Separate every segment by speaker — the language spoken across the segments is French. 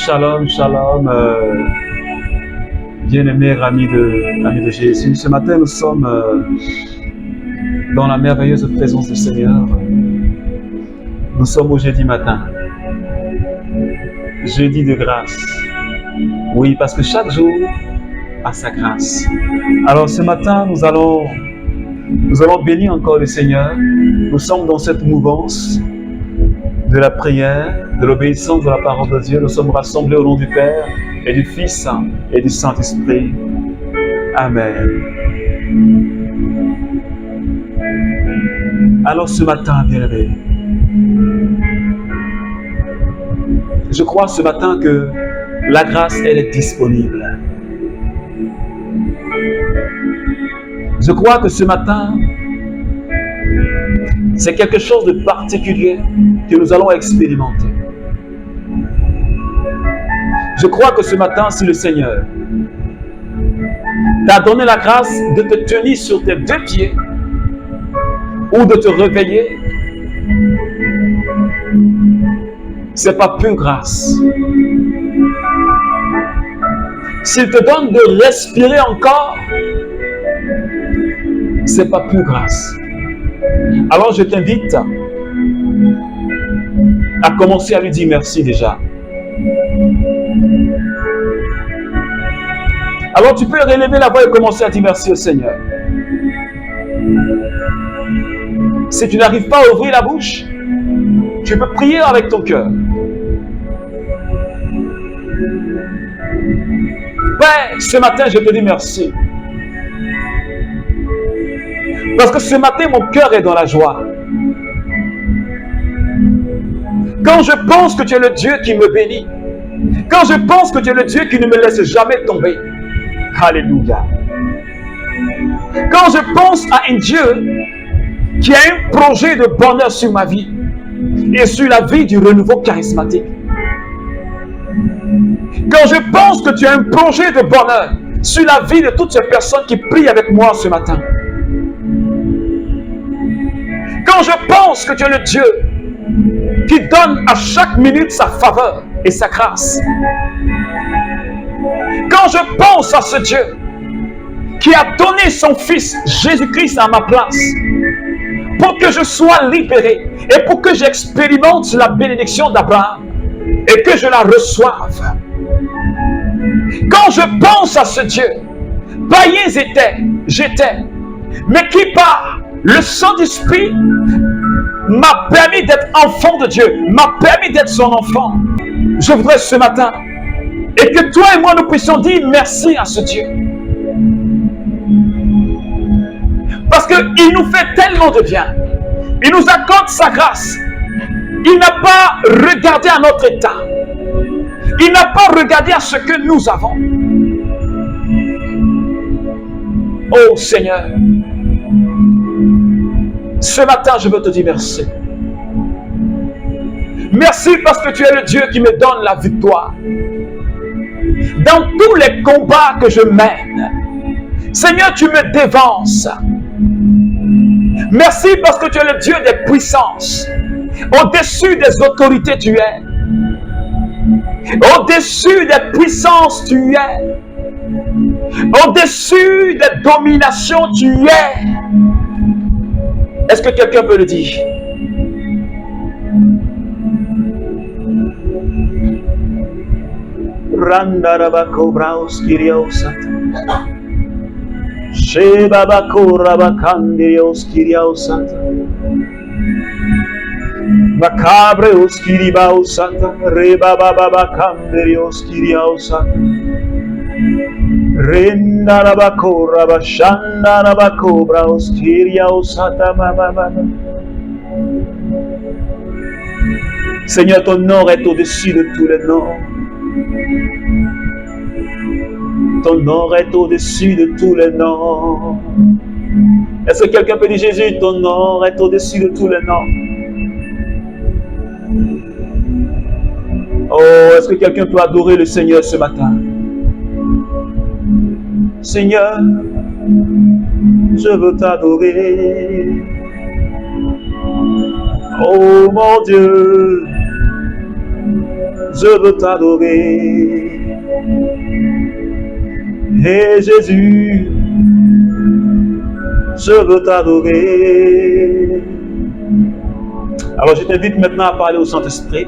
Speaker 1: Shalom, shalom, bien-aimés amis de Jésus. Ce matin, nous sommes dans la merveilleuse présence du Seigneur. Nous sommes au jeudi matin, jeudi de grâce. Oui, parce que chaque jour a sa grâce. Alors ce matin, nous allons bénir encore le Seigneur. Nous sommes dans cette mouvance de la prière, de l'obéissance de la parole de Dieu. Nous sommes rassemblés au nom du Père et du Fils et du Saint-Esprit. Amen. Alors ce matin, bien-aimés, je crois ce matin que la grâce, elle est disponible. Je crois que ce matin, c'est quelque chose de particulier que nous allons expérimenter. Je crois que ce matin, si le Seigneur t'a donné la grâce de te tenir sur tes deux pieds ou de te réveiller, c'est pas pure grâce. S'il te donne de respirer encore, c'est pas pure grâce. Alors je t'invite à commencer à lui dire merci déjà. Alors tu peux relever la voix et commencer à dire merci au Seigneur. Si tu n'arrives pas à ouvrir la bouche, tu peux prier avec ton cœur. Père, ce matin je te dis merci. Parce que ce matin, mon cœur est dans la joie. Quand je pense que tu es le Dieu qui me bénit, quand je pense que tu es le Dieu qui ne me laisse jamais tomber, alléluia. Quand je pense à un Dieu qui a un projet de bonheur sur ma vie et sur la vie du renouveau charismatique, quand je pense que tu as un projet de bonheur sur la vie de toutes ces personnes qui prient avec moi ce matin, quand je pense que tu es le Dieu qui donne à chaque minute sa faveur et sa grâce, quand je pense à ce Dieu qui a donné son Fils Jésus-Christ à ma place pour que je sois libéré et pour que j'expérimente la bénédiction d'Abraham et que je la reçoive, quand je pense à ce Dieu, païens j'étais, mais qui par le Saint-Esprit m'a permis d'être enfant de Dieu, m'a permis d'être son enfant. Je voudrais ce matin, et que toi et moi nous puissions dire merci à ce Dieu. Parce qu'il nous fait tellement de bien. Il nous accorde sa grâce. Il n'a pas regardé à notre état. Il n'a pas regardé à ce que nous avons. Oh Seigneur, ce matin, je veux te dire merci. Merci parce que tu es le Dieu qui me donne la victoire. Dans tous les combats que je mène, Seigneur, tu me dévances. Merci parce que tu es le Dieu des puissances. Au-dessus des autorités, tu es. Au-dessus des puissances, tu es. Au-dessus des dominations, tu es. Est-ce que quelqu'un peut le dire? Randarabako braus kiriosat. Shebabako rabakandirios kiriosat. Macabreos kiribaosat. Rebababakandirios kiriosat. Rendarabako rabashandarabako braus kiriosat. Seigneur, ton nom est au-dessus de tous les noms. Ton nom est au-dessus de tous les noms. Est-ce que quelqu'un peut dire Jésus, ton nom est au-dessus de tous les noms? Oh, est-ce que quelqu'un peut adorer le Seigneur ce matin? Seigneur, je veux t'adorer. Oh mon Dieu, je veux t'adorer. Et Jésus, je veux t'adorer. Alors je t'invite maintenant à parler au Saint-Esprit.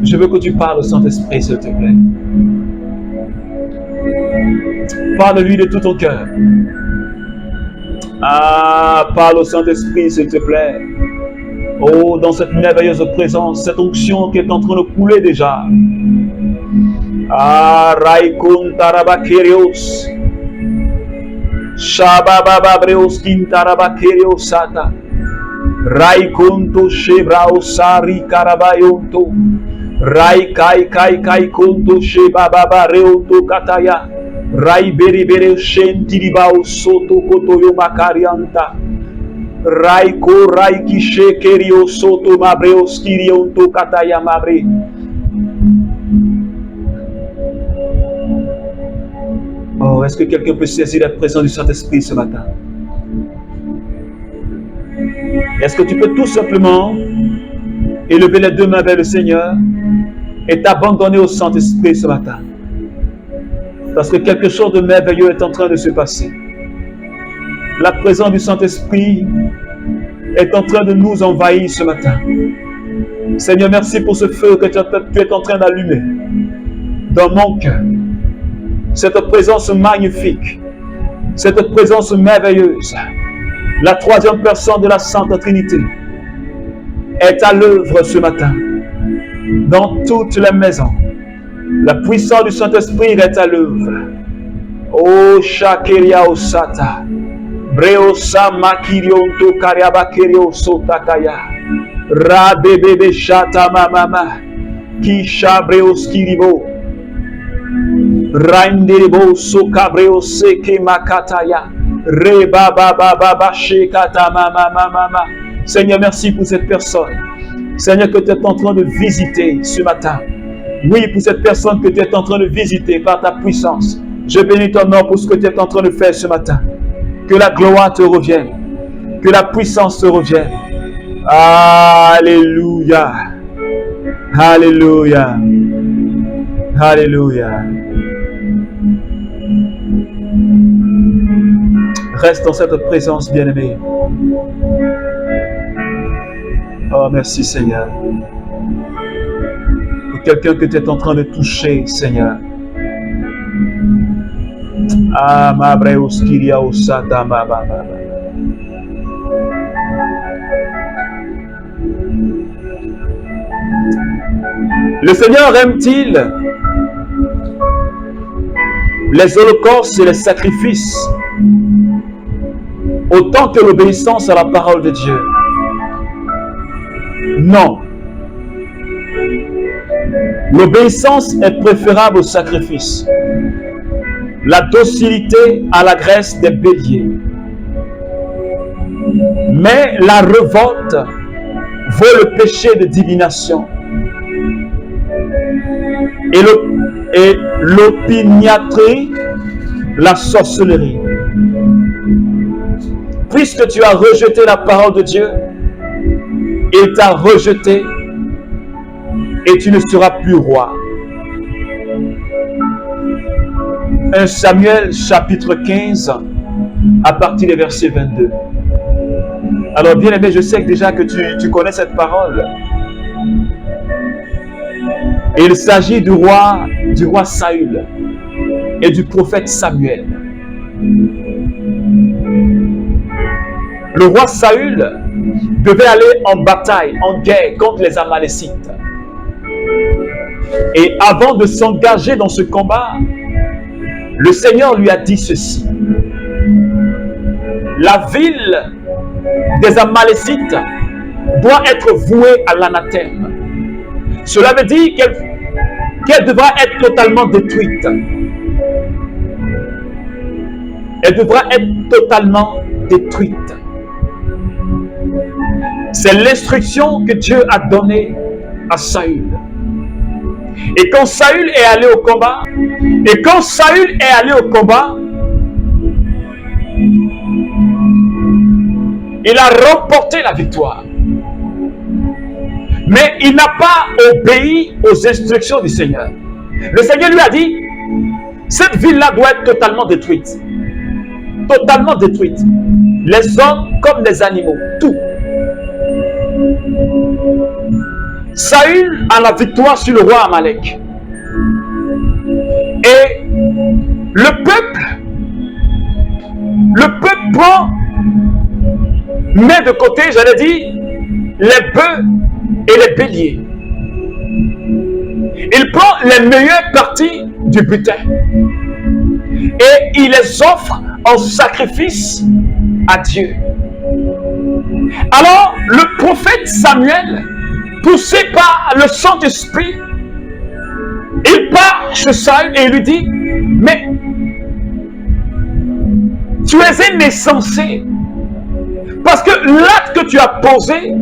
Speaker 1: Je veux que tu parles au Saint-Esprit, s'il te plaît. Parle-lui de tout ton cœur. Ah, parle au Saint-Esprit, s'il te plaît. Oh, dans cette merveilleuse présence, cette onction qui est en train de couler déjà. Ah, Raikun Tarabakerios. Shababababreos Kintarabakerios Sata. Raikunto Shebraosari Karabayonto. Rai Kai Kai Kai Kunto Shebababareonto Kataya. Rai Beribere Shentiribao Soto Kotoyo Makarianta. Raiko Raiki Shekerio Soto Mabreos Kirionto Kataya Mabre. Oh, est-ce que quelqu'un peut saisir la présence du Saint-Esprit ce matin? Est-ce que tu peux tout simplement élever les deux mains vers le Seigneur et t'abandonner au Saint-Esprit ce matin? Parce que quelque chose de merveilleux est en train de se passer. La présence du Saint-Esprit est en train de nous envahir ce matin. Seigneur, merci pour ce feu que tu es en train d'allumer dans mon cœur. Cette présence magnifique, cette présence merveilleuse, la troisième personne de la Sainte Trinité est à l'œuvre ce matin dans toutes les maisons. La puissance du Saint-Esprit est à l'œuvre. Oh, Shakeria Osata, Breosa Makirionto Kariabakerio Sotakaya, Rabebebe Shata Mama, Kisha Breos Kiribo, Rainderebo Sokabreo Seke Makataya, Reba Baba Baba Shekata Mama. Seigneur, merci pour cette personne. Seigneur, que tu es en train de visiter ce matin. Oui, pour cette personne que tu es en train de visiter par ta puissance. Je bénis ton nom pour ce que tu es en train de faire ce matin. Que la gloire te revienne. Que la puissance te revienne. Alléluia. Alléluia. Alléluia. Reste dans cette présence, bien-aimé. Oh, merci Seigneur. Pour quelqu'un que tu es en train de toucher, Seigneur. Ah, ma breus kiria osata ma ba. Le Seigneur aime-t-il les holocaustes et les sacrifices autant que l'obéissance à la parole de Dieu? Non. L'obéissance est préférable au sacrifice. La docilité à la graisse des béliers. Mais la révolte vaut le péché de divination. Et l'opiniâtrerie, la sorcellerie. Puisque tu as rejeté la parole de Dieu, il t'a rejeté et tu ne seras plus roi. 1 Samuel chapitre 15 à partir des versets 22. Alors bien aimé, je sais déjà que tu connais cette parole. Et il s'agit du roi Saül et du prophète Samuel. Le roi Saül devait aller en bataille, en guerre contre les Amalécites. Et avant de s'engager dans ce combat, le Seigneur lui a dit ceci. La ville des Amalécites doit être vouée à l'anathème. Cela veut dire qu'elle devra être totalement détruite. Elle devra être totalement détruite. C'est l'instruction que Dieu a donnée à Saül. Et quand Saül est allé au combat, il a remporté la victoire. Mais il n'a pas obéi aux instructions du Seigneur. Le Seigneur lui a dit, cette ville-là doit être totalement détruite. Totalement détruite. Les hommes comme les animaux, tout. Saül a la victoire sur le roi Amalek. Et le peuple prend, met de côté, j'allais dire, les bœufs et les béliers. Il prend les meilleures parties du butin et il les offre en sacrifice à Dieu. Alors, le prophète Samuel, poussé par le Saint-Esprit, il part chez Saül et il lui dit, mais tu es un insensé, parce que l'acte que tu as posé,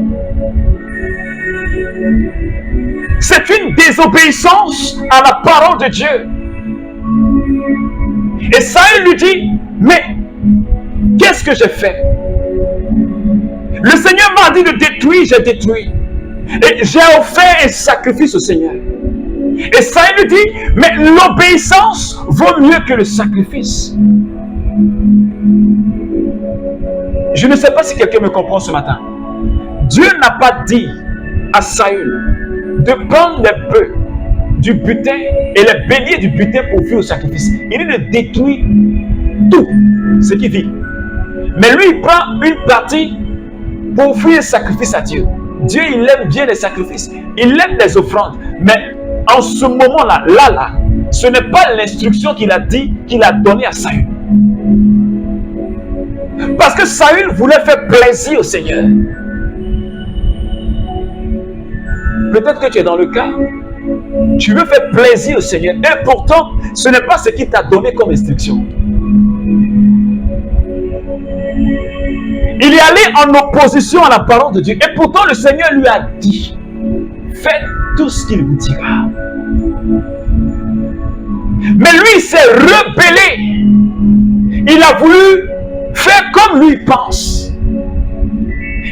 Speaker 1: c'est une désobéissance à la parole de Dieu. Et Saül lui dit, mais qu'est-ce que j'ai fait? Le Seigneur m'a dit de détruire, j'ai détruit. Et j'ai offert un sacrifice au Seigneur. Et Saül lui dit, mais l'obéissance vaut mieux que le sacrifice. Je ne sais pas si quelqu'un me comprend ce matin. Dieu n'a pas dit à Saül de prendre les bœufs du butin et les béliers du butin pour faire au sacrifice. Il dit de détruire tout ce qui vit. Mais lui, il prend une partie pour offrir un sacrifice à Dieu. Dieu, il aime bien les sacrifices. Il aime les offrandes. Mais en ce moment-là, ce n'est pas l'instruction qu'il a dit, qu'il a donnée à Saül. Parce que Saül voulait faire plaisir au Seigneur. Peut-être que tu es dans le cas, tu veux faire plaisir au Seigneur. Et pourtant, ce n'est pas ce qu'il t'a donné comme instruction. Il est allé en opposition à la parole de Dieu. Et pourtant, le Seigneur lui a dit, faites tout ce qu'il vous dira. Mais lui, il s'est rebellé. Il a voulu faire comme lui pense.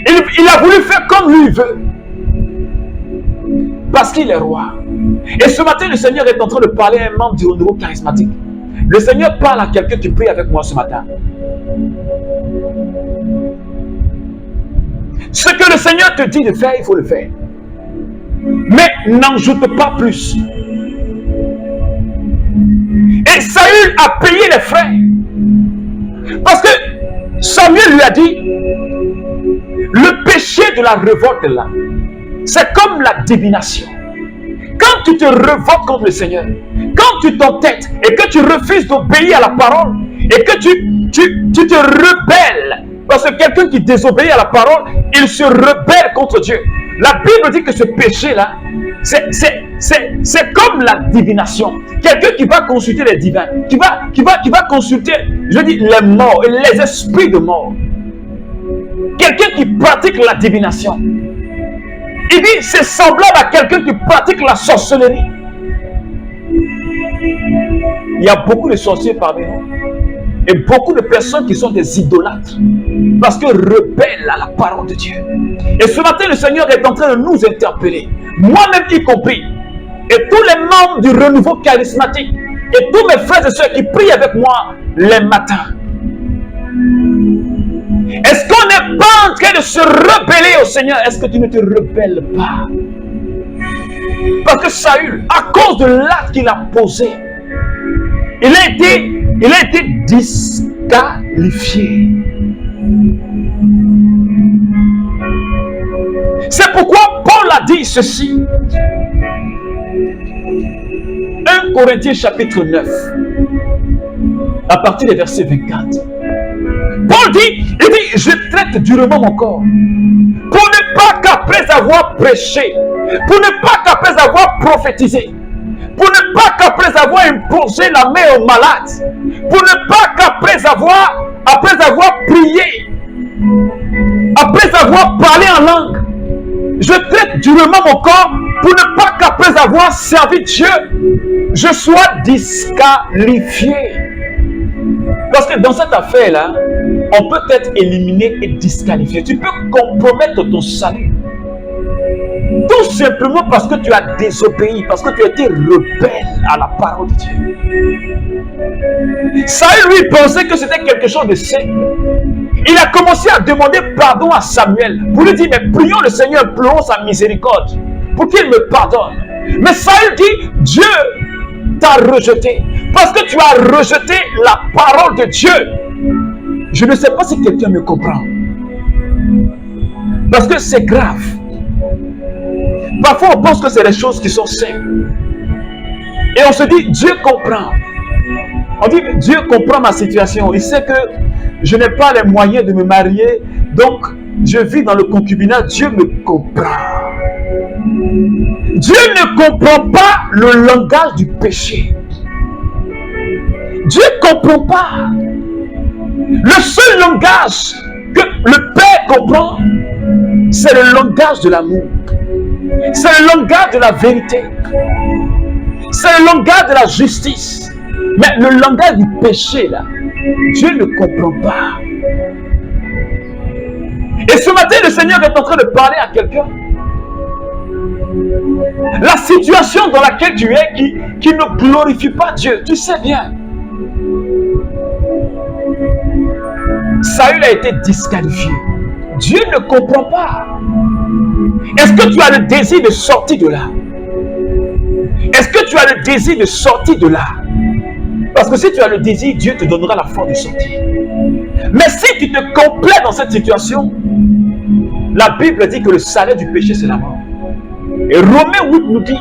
Speaker 1: Il a voulu faire comme lui veut. Parce qu'il est roi. Et ce matin, le Seigneur est en train de parler à un membre du renouveau charismatique. Le Seigneur parle à quelqu'un qui prie avec moi ce matin. Ce que le Seigneur te dit de faire, il faut le faire. Mais n'en pas plus. Et Saül a payé les frais. Parce que Samuel lui a dit, le péché de la révolte là, c'est comme la divination. Quand tu te révoltes contre le Seigneur, quand tu t'entêtes et que tu refuses d'obéir à la parole et que tu te rebelles, parce que quelqu'un qui désobéit à la parole, il se rebelle contre Dieu. La Bible dit que ce péché-là, c'est comme la divination. Quelqu'un qui va consulter les divins, qui va consulter, je dis, les morts, les esprits de mort. Quelqu'un qui pratique la divination. Il dit, c'est semblable à quelqu'un qui pratique la sorcellerie. Il y a beaucoup de sorciers parmi nous. Et beaucoup de personnes qui sont des idolâtres. Parce que rebelles à la parole de Dieu. Et ce matin, le Seigneur est en train de nous interpeller. Moi-même y compris. Et tous les membres du renouveau charismatique. Et tous mes frères et sœurs qui prient avec moi les matins. Est-ce qu'on n'est pas en train de se rebeller au Seigneur? Est-ce que tu ne te rebelles pas? Parce que Saül, à cause de l'acte qu'il a posé, il a été disqualifié. C'est pourquoi Paul a dit ceci. 1 Corinthiens chapitre 9, à partir des versets 24. Paul dit, je traite durement mon corps, pour ne pas qu'après avoir prêché, pour ne pas qu'après avoir prophétisé, pour ne pas qu'après avoir imposé la main aux malades, pour ne pas qu'après avoir prié, après avoir parlé en langue, je traite durement mon corps pour ne pas qu'après avoir servi Dieu, je sois disqualifié. Parce que dans cette affaire-là, on peut être éliminé et disqualifié. Tu peux compromettre ton salut. Tout simplement parce que tu as désobéi, parce que tu as été rebelle à la parole de Dieu. Saül, lui, pensait que c'était quelque chose de simple. Il a commencé à demander pardon à Samuel pour lui dire, mais prions le Seigneur, pleurons sa miséricorde pour qu'il me pardonne. Mais Saül dit, Dieu t'a rejeté parce que tu as rejeté la parole de Dieu. Je ne sais pas si quelqu'un me comprend. Parce que c'est grave. Parfois on pense que c'est des choses qui sont simples. Et on se dit, Dieu comprend. On dit, Dieu comprend ma situation. Il sait que je n'ai pas les moyens de me marier. Donc, je vis dans le concubinat. Dieu me comprend. Dieu ne comprend pas le langage du péché. Dieu ne comprend pas. Le seul langage que le Père comprend, c'est le langage de l'amour. C'est le langage de la vérité. C'est le langage de la justice. Mais le langage du péché, là, Dieu ne comprend pas. Et ce matin, le Seigneur est en train de parler à quelqu'un. La situation dans laquelle tu es qui ne glorifie pas Dieu, tu sais bien. Saül a été disqualifié. Dieu ne comprend pas. Est-ce que tu as le désir de sortir de là? Est-ce que tu as le désir de sortir de là? Parce que si tu as le désir, Dieu te donnera la force de sortir. Mais si tu te complais dans cette situation, la Bible dit que le salaire du péché, c'est la mort. Et Romains 8 nous dit,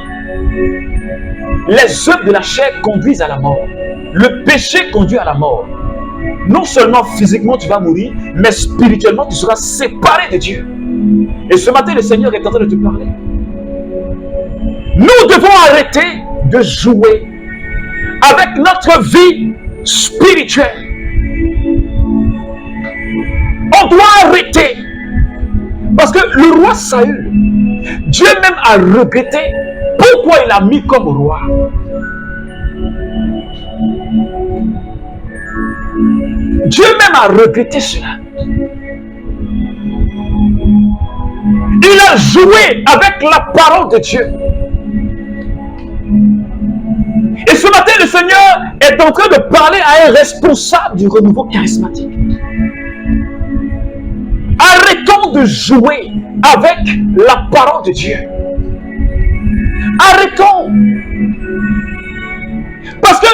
Speaker 1: les œuvres de la chair conduisent à la mort. Le péché conduit à la mort. Non seulement physiquement tu vas mourir, mais spirituellement tu seras séparé de Dieu. Et ce matin, le Seigneur est en train de te parler. Nous devons arrêter de jouer avec notre vie spirituelle. On doit arrêter. Parce que le roi Saül, Dieu même a regretté pourquoi il a mis comme roi. Dieu même a regretté cela. Il a joué avec la parole de Dieu. Et ce matin, le Seigneur est en train de parler à un responsable du renouveau charismatique. Arrêtons de jouer avec la parole de Dieu. Arrêtons. Parce que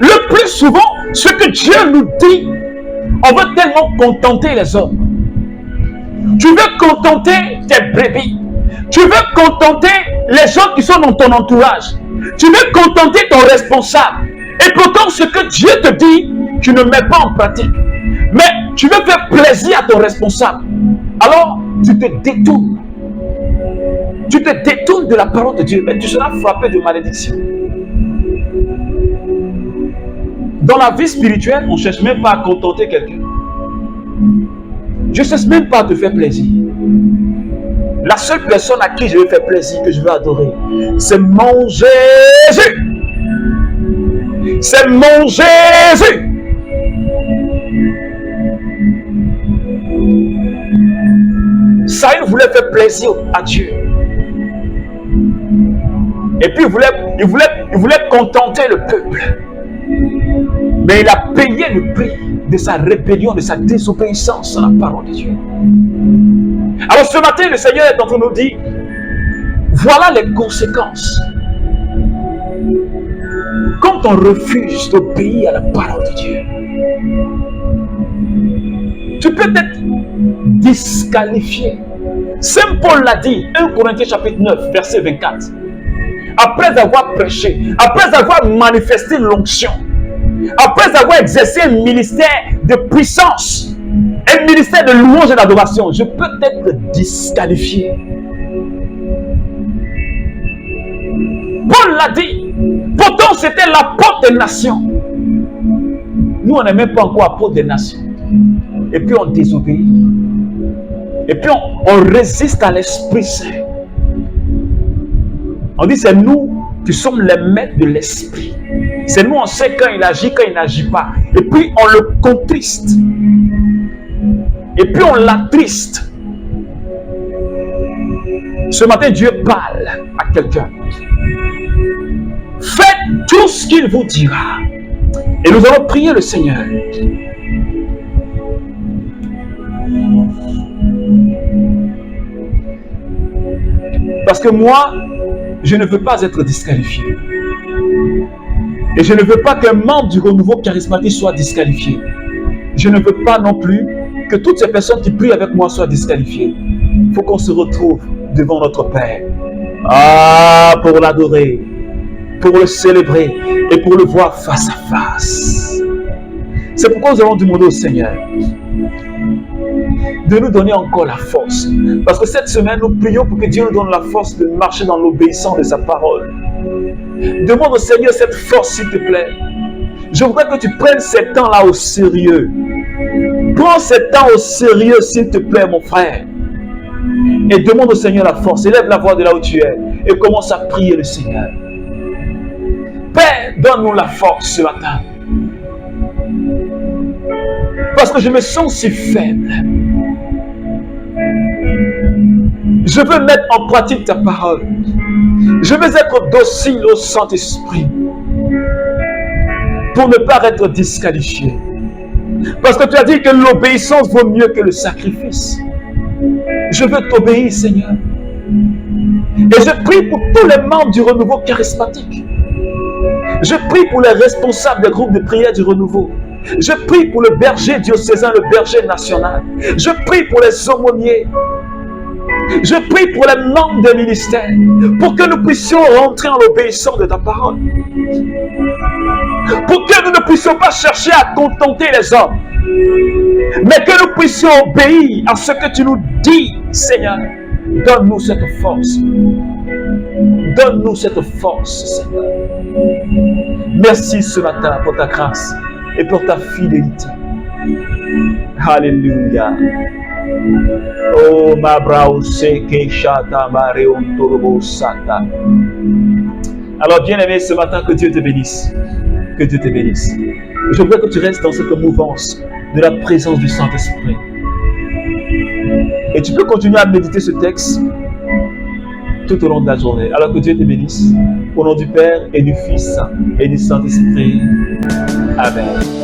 Speaker 1: le plus souvent, ce que Dieu nous dit, on veut tellement contenter les hommes. Tu veux contenter tes brebis. Tu veux contenter les gens qui sont dans ton entourage. Tu veux contenter ton responsable. Et pourtant, ce que Dieu te dit, tu ne mets pas en pratique. Mais tu veux faire plaisir à ton responsable. Alors, tu te détournes. Tu te détournes de la parole de Dieu. Mais tu seras frappé de malédiction. Dans la vie spirituelle, on ne cherche même pas à contenter quelqu'un. Je ne cherche même pas à te faire plaisir. La seule personne à qui je veux faire plaisir, que je veux adorer, c'est mon Jésus. C'est mon Jésus. Saül voulait faire plaisir à Dieu. Et puis il voulait contenter le peuple. Mais il a payé le prix de sa rébellion, de sa désobéissance à la parole de Dieu. Alors ce matin, le Seigneur est en train de nous dire, voilà les conséquences. Quand on refuse d'obéir à la parole de Dieu, tu peux être disqualifié. Saint Paul l'a dit, 1 Corinthiens chapitre 9, verset 24. Après avoir prêché, après avoir manifesté l'onction, après avoir exercé un ministère de puissance, un ministère de louange et d'adoration, je peux être disqualifié. Paul l'a dit. Pourtant, c'était l'apôtre des nations. Nous, on n'est même pas encore apôtre des nations. Et puis, on désobéit. Et puis, on résiste à l'Esprit Saint. On dit, c'est nous qui sommes les maîtres de l'Esprit. C'est nous, on sait quand il agit, quand il n'agit pas. Et puis, on le contriste. Et puis, on l'attriste. Ce matin, Dieu parle à quelqu'un. Faites tout ce qu'il vous dira. Et nous allons prier le Seigneur. Parce que moi, je ne veux pas être disqualifié. Et je ne veux pas qu'un membre du renouveau charismatique soit disqualifié. Je ne veux pas non plus que toutes ces personnes qui prient avec moi soient disqualifiées. Il faut qu'on se retrouve devant notre Père. Pour l'adorer, pour le célébrer et pour le voir face à face. C'est pourquoi nous allons demander au Seigneur de nous donner encore la force. Parce que cette semaine, nous prions pour que Dieu nous donne la force de marcher dans l'obéissance de sa parole. Demande au Seigneur cette force, s'il te plaît. Je voudrais que tu prennes ces temps-là au sérieux. Prends ces temps au sérieux, s'il te plaît, mon frère. Et demande au Seigneur la force. Élève la voix de là où tu es et commence à prier le Seigneur. Père, donne-nous la force ce matin. Parce que je me sens si faible. Je veux mettre en pratique ta parole. Je veux être docile au Saint-Esprit pour ne pas être disqualifié. Parce que tu as dit que l'obéissance vaut mieux que le sacrifice. Je veux t'obéir, Seigneur. Et je prie pour tous les membres du renouveau charismatique. Je prie pour les responsables des groupes de prière du renouveau. Je prie pour le berger diocésain, le berger national. Je prie pour les aumôniers. Je prie pour les membres des ministères, pour que nous puissions rentrer en l'obéissance de ta parole. Pour que nous ne puissions pas chercher à contenter les hommes, mais que nous puissions obéir à ce que tu nous dis, Seigneur. Donne-nous cette force. Donne-nous cette force, Seigneur. Merci ce matin pour ta grâce et pour ta fidélité. Alléluia. Oh, ma brauseke chata mareon torobo sata. Alors, bien-aimé, ce matin, que Dieu te bénisse. Que Dieu te bénisse. Je voudrais que tu restes dans cette mouvance de la présence du Saint-Esprit. Et tu peux continuer à méditer ce texte tout au long de la journée. Alors que Dieu te bénisse. Au nom du Père et du Fils et du Saint-Esprit. Amen.